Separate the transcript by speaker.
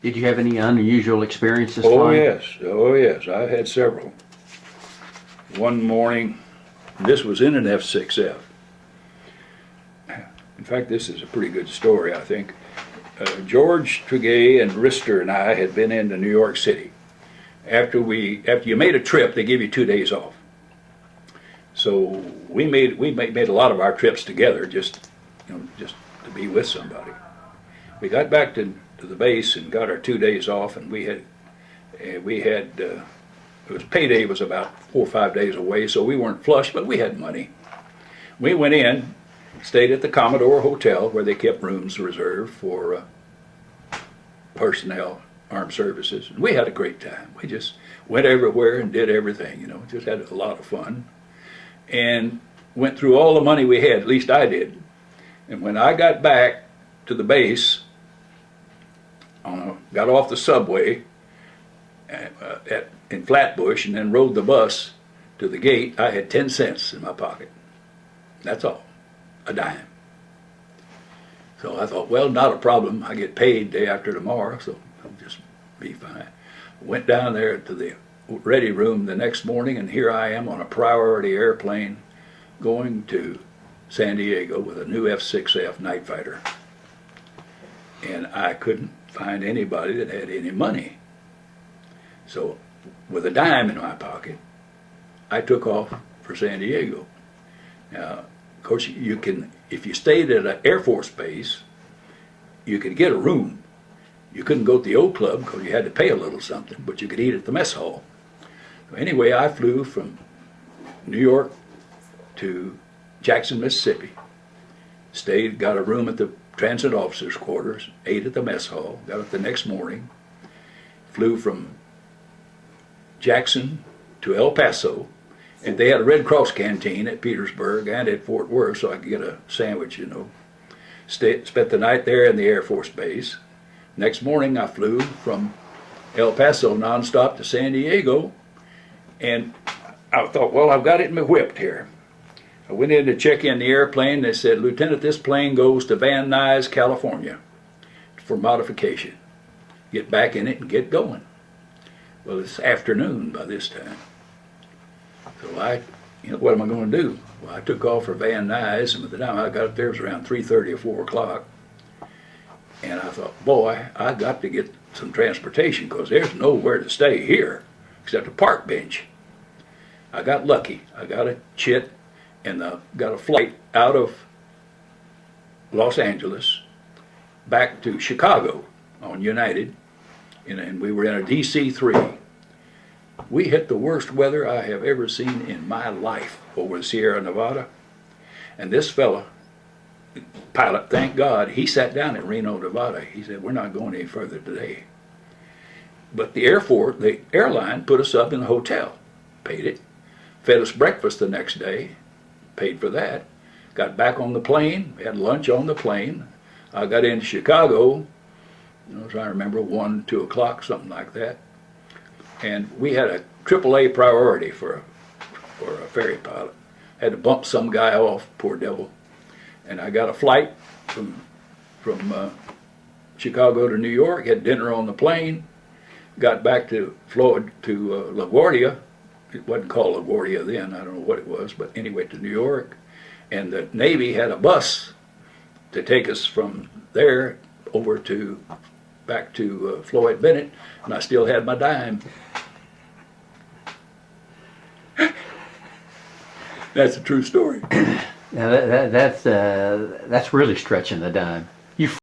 Speaker 1: Did you have any unusual experiences
Speaker 2: Oh
Speaker 1: flying?
Speaker 2: yes, oh yes, I've had several. One morning, this was in an F-6F. In fact, this is a pretty good story, I think. George Tregay and Rister and I had been into New York City. After you made a trip, they give you 2 days off. So we made a lot of our trips together, just to be with somebody. We got back to the base and got our 2 days off, and payday was about 4 or 5 days away, so we weren't flush, but we had money. We went in, stayed at the Commodore Hotel, where they kept rooms reserved for personnel, armed services. And we had a great time. We just went everywhere and did everything, just had a lot of fun. And went through all the money we had, at least I did. And when I got back to the base, got off the subway in Flatbush and then rode the bus to the gate, I had 10 cents in my pocket. That's all, a dime. So I thought, well, not a problem. I get paid day after tomorrow, so I'll just be fine. Went down there to the ready room the next morning, and here I am on a priority airplane going to San Diego with a new F-6F night fighter. And I couldn't find anybody that had any money. So with a dime in my pocket, I took off for San Diego. Now, of course, if you stayed at an Air Force base, you could get a room. You couldn't go to the old club because you had to pay a little something, but you could eat at the mess hall. So anyway, I flew from New York to Jackson, Mississippi. Got a room at the transit officers' quarters, ate at the mess hall, got up the next morning, flew from Jackson to El Paso, and they had a Red Cross canteen at Petersburg and at Fort Worth, so I could get a sandwich, Spent the night there in the Air Force Base. Next morning I flew from El Paso nonstop to San Diego, and I thought, well, I've got it in my whip here. I went in to check in the airplane. They said, Lieutenant, this plane goes to Van Nuys, California for modification. Get back in it and get going. Well, it's afternoon by this time. So what am I going to do? Well, I took off for Van Nuys, and by the time I got up there, it was around 3:30 or 4 o'clock. And I thought, boy, I got to get some transportation because there's nowhere to stay here except a park bench. I got lucky. I got a chit and got a flight out of Los Angeles back to Chicago on United, and we were in a DC-3. We hit the worst weather I have ever seen in my life over the Sierra Nevada, and this fella, pilot, thank God, he sat down in Reno, Nevada. He said, we're not going any further today. But the airline put us up in the hotel, paid it, fed us breakfast the next day, paid for that, got back on the plane, had lunch on the plane. I got into Chicago, as I remember, 1, 2 o'clock, something like that. And we had a AAA priority for a ferry pilot. Had to bump some guy off, poor devil. And I got a flight from Chicago to New York, had dinner on the plane, got back to LaGuardia. It wasn't called LaGuardia then, I don't know what it was, but anyway, to New York. And the Navy had a bus to take us from there over back to Floyd Bennett, and I still had my dime. That's a true story.
Speaker 1: Now that's really stretching the dime.